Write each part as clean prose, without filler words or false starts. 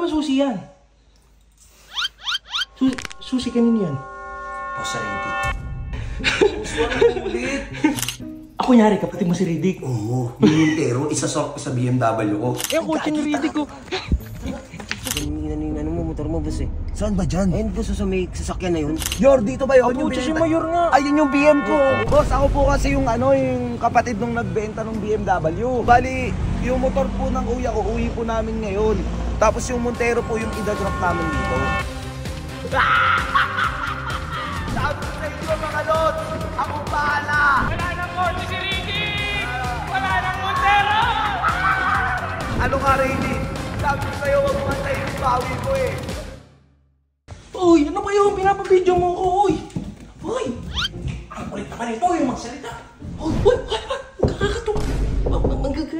ba susi yan? Susi kanino yan? Boss Riddick. Ulit. Ako nyari, kapatid mo si Riddick. Oo, yung isasok ko sa BMW ko. Eh, ang kotse ni Riddick ko. Ano mo, motor mo, boss eh. Saan ba dyan? Ayun, boss, sa may sasakyan na yun. Yor, dito ba yun? Ang kotse si Mayor nga. Ayun yung BM ko. Boss, ako po kasi yung yung kapatid nung nagbenta ng BMW. Bali, yung motor po ng kuya ko, uwi po namin ngayon. Tapos yung Montero po yung idadrop namin dito. Sabi ko sa inyo mga lods, ako bahala. Wala nang kotse si Ricky! Wala nang Montero! Ano ka, Rayleigh? Sabi ko sa'yo, wag mo antayin yung bawi ko eh. Uy, ano ba yun? Pinapabidyo mo ko, uy! Uy! Ang kulit naman ito, yung magsalita. Uy, uy, uy, uy! Kakakatuwa.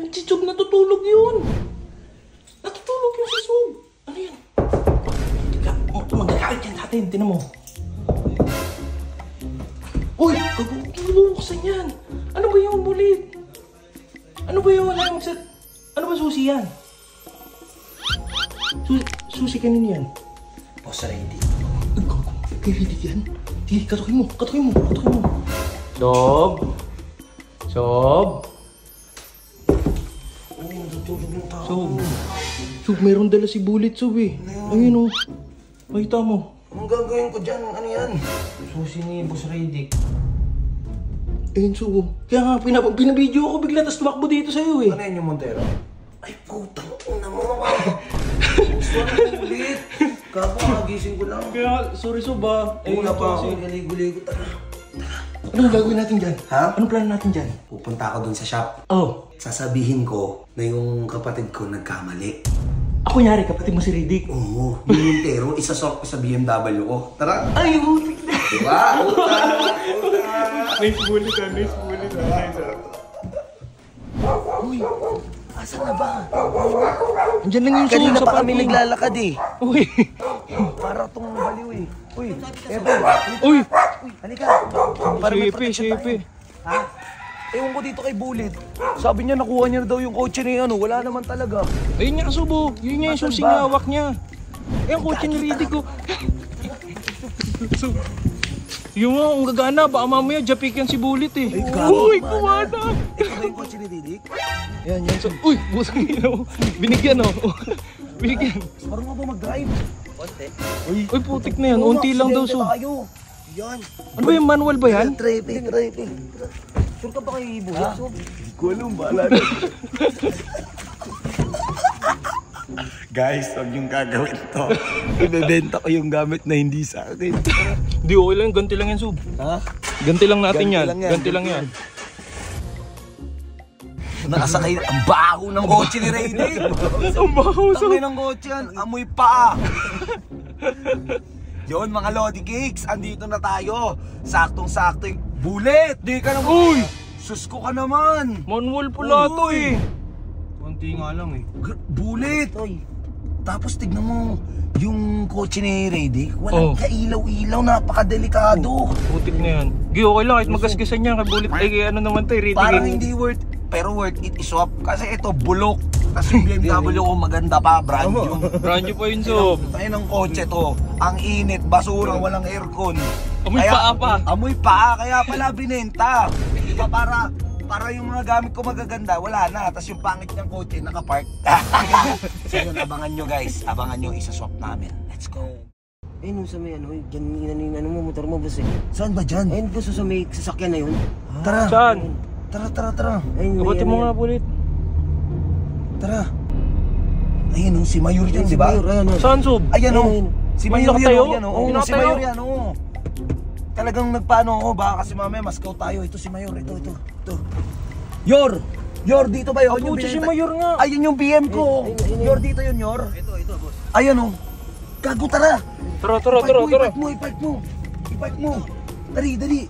Si Sob natutulog yun. Natutulog yun si Sob. Ano yan? Magkakait yan natin, tinan mo. Uy, bubuksan yan. Ano ba yung bulit? Ano ba yun? Ano ba susi yan? Susi kanino yan? Boss Riddick. Kay Riddick yan? Di, katukin mo. Sob? Sob? Oo, natutulog yung tao. Sob, meron dala si Bullet, Sob eh. Ayun o. Makita mo. Anong gagawin ko dyan? Ano yan? Susi ni Boss Riddick. Ayun, Sob. Kaya nga, pinabidyo ako bigla, tapos tumakbo dito sa'yo eh. Ano yan yung Montero? Ay, putang ina mo. Gusto na ulit. Kapo, magising ko lang. Kaya, sorry Sob ah. Una pa ako, galigo-ligo. Tara. Anong gagawin natin dyan? Ha? Anong plano natin dyan? Pupunta ako dun sa shop. Oh. Sasabihin ko na yung kapatid ko nagkamali. Ako nyari, kapatid mo si Riddick. Oo, yung Montero, isasok ko sa BMW ko. Tara! Ay, utik na. Diba? Nice bullet ah, nice bullet ah. Uy, asan na ba? Andiyan lang yung Kanina Sob sa pa kami parking. naglalakad eh. Uy. Para tong baliw eh. Uy, Epe. Uy. Halika. Para may Sipi, protection tayo. sipi. Ha? Ewan ko dito kay Bullet. Sabi niya nakuha niya daw yung kotse na ano. Wala naman talaga. Ayun nga, Sob. Yun nga yung Asan susi ba? niya, hawak niya. Eh, ang kotse ni Riddick ko. Sob. Yung nga, ang gagana. Baka mamaya, japikan si Bullet eh. Ay, gago, Uy, mana. kumana. Ito ba yung kotse ni Didik? Yan, yan. So, uy, busang ilaw. Binigyan oh. Binigyan. Marunong ka ba mag-drive? Uy, putik na yan. Unti lang daw, Sob. Tayo. Yan. Ano ba yung manual ba yan? Drive. Sure ka ba kay Bullet, Sob? Hindi ko alam, bahala na. Guys, huwag yung gagawin to. Ibebenta ko yung gamit na hindi sa akin. Hindi, okay lang. Ganti lang yan, Sob. Ha? Ganti lang natin Ganti yan. lang yan. Ganti lang yan. Nakasakay, ang baho ng kotse ni Rayleigh. Ang baho, Sob. Tangin ng kotse yan, amoy pa. Yun mga Lodi Cakes, andito na tayo. Saktong-sakto yung Bullet. Di ka naman. Uy! Sus ko ka naman. Manual pala to Uy. eh. Kunti nga lang eh. Bullet. Tapos tignan mo, yung kotse ni Rayleigh, walang kailaw-ilaw, napakadelikado. Putik na yan. Gi, okay lang. Kahit magasgasan niya kay Bullet. Ay, kaya ano naman to eh. Riddick Parang eh. hindi worth, pero worth it iswap. Kasi ito, bulok. Tapos yung BMW ko maganda pa, brand new. Brand new pa yun, Sob. Tayo ng kotse to, ang init, basura, walang aircon. Amoy paa pa. Amoy paa, kaya pala binenta. Diba para yung mga gamit ko magaganda, wala na. Tapos yung pangit niyang kotse, nakapark. So yun, abangan nyo guys. Abangan nyo, isaswap namin. Let's go. Ayun, sa may dyan, ano mo, motor mo, boss eh. Saan ba dyan? Ayun, boss, sa may sasakyan na yun. Tara. Saan? Tara. Ayun, Kabati mo nga, Bullet. Tara. Ayun, si Mayor yan, Si di ba? Mayor, ayun. Saan, Sob? Ayan o. Ayun. Si May Mayor nakatayo? yan o. May Si nakatayo? Mayor yan o. Talagang nagpaano ako. Baka kasi mamaya maskaw tayo. Ito si Mayor. Ito. Yor, dito ba yun? Ang Yung kotse si binenta- Mayor nga. Ayun yung BM ko. Ayun. Yor, dito yun, Yor. Ito, boss. Ayan o. Gago, tara. Tara. I-park mo. Dali.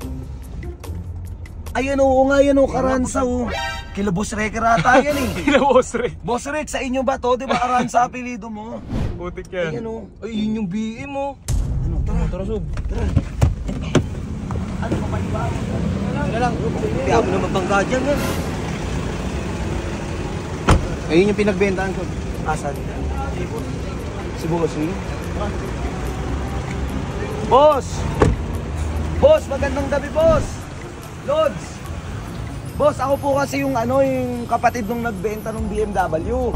Ayan o, nga yan o, Karansa o. Kila Boss Reker ata yan eh. Kilawosre. Boss Rek, sa inyo ba to? Di ba Karansa apelido mo? Putik yan. Ayan o. Ay, yun yung BM mo. Ano, tara. Tara, Sob. Ano pa ba iba? Teka lang, kaya mo na magbangga dyan yan. Ayun yung pinagbentahan ko. Asan? Si Bossing. Boss! Boss, magandang gabi, boss! Lods! Boss, ako po kasi yung yung kapatid nung nagbenta ng BMW.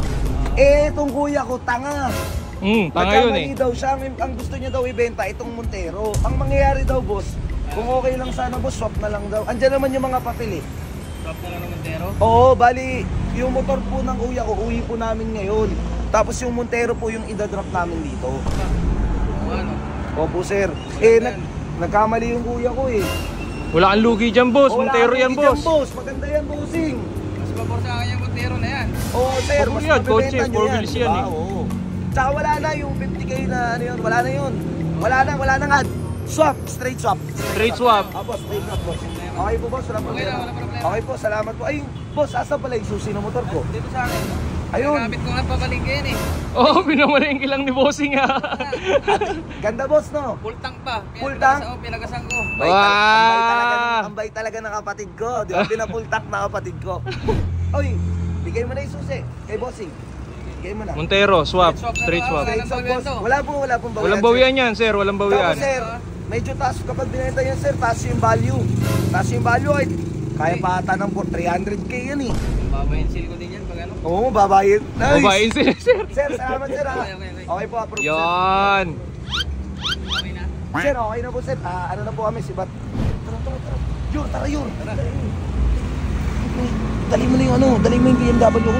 Eh, itong kuya ko, tanga. Tanga yun eh. Nagkamali daw siya, ang gusto niya daw ibenta itong Montero. Ang mangyayari daw, boss, kung okay lang sana, boss, swap na lang daw. Andiyan naman yung mga papel eh. Stop na lang ng Montero. Oo, bali, yung motor po ng kuya ko, uwi po namin ngayon. Tapos yung Montero po yung idadrop namin dito. Ano? Opo, sir. Eh, nagkamali yung kuya ko eh. Wala kang lugi dyan, boss. Wala Montero akong yan, bigyan, boss. boss. Maganda yan, bossing. Mas pabor sa akin yung Montero na yan. Oo, sir. Four Mas wheel yan, mabibenta kotse, nyo four wheels yan eh. Oo. Tsaka wala na yung 50k na yun. Wala na yun. Wala na nga. Swap, straight swap. Straight swap. Boss, straight swap, boss. Okay po, boss. Wala Okay problema. lang, wala problema. Okay po, salamat po. Ay, boss, asa pala yung susi ng motor ko? Dito sa akin. Ayun. Gamit ko nga pabalingke yan eh. Oo, pinamalengke lang ni bossing ha. Ganda, boss, no? Full tank pa. Full tank? Pinagasan ko. Ang bay talaga ng kapatid ko. Di ba, pinapultak na kapatid ko. Oy, bigay mo na yung susi. Kay bossing. Bigay mo na. Montero, swap. Straight swap na Straight lang. swap. Straight swap, boss. Wala pong bawian. Walang bawian yan, sir. Walang Tapos, bawian. sir, medyo taas kapag binenta yan, sir, taas yung value. Taas yung value ay kaya pa ata ng 300k yan eh. Babayin seal ko din yan pag ano. Oo, babayin. Nice. Babayin sila, sir. Sir, salamat sir ha. Okay. Okay po, approve sir. Yan. Okay na. Sir, okay na po sir. Ano na po kami, sibat. Tara. Yun, tara yun. Dali mo na yung dali mo yung BMW ko.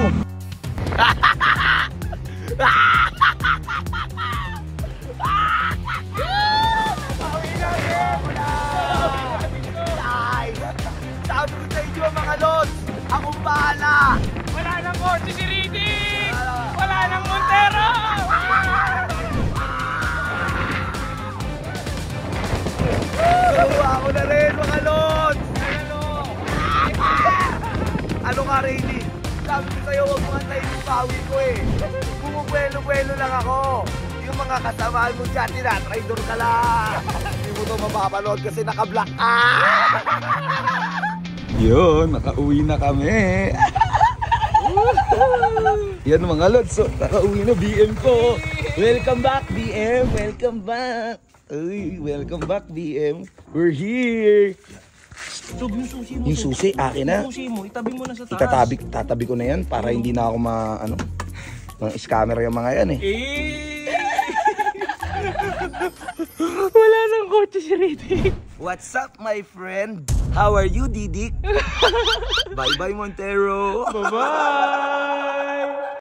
Sabi ko sa inyo mga lods, akong bahala. Wala nang kotse si Riddick! Wala nang Montero! Nakuha ko na rin mga lods. Ano ka, Rayleigh? Sabi ko sa'yo, huwag mo antayin yung bawi ko eh. Bumubuelo-buelo lang ako. Yung mga kasamaan mo dyan, tinatraidor ka lang. Hindi mo to mapapanood kasi naka-block ka. Yun, nakauwi na kami. Yan mga lods, so, nakauwi na BM ko. Welcome back BM, welcome back. Uy, welcome back BM. We're here. Sob, yung susi mo. Yung susi, akin na. Yung susi mo, itabi mo na sa taas. Tatabi ko na yan para hindi na ako mga scammer yung mga yan eh. Wala nang kotse si Riddick. What's up my friend? How are you, Didik? Bye-bye Montero. Bye-bye.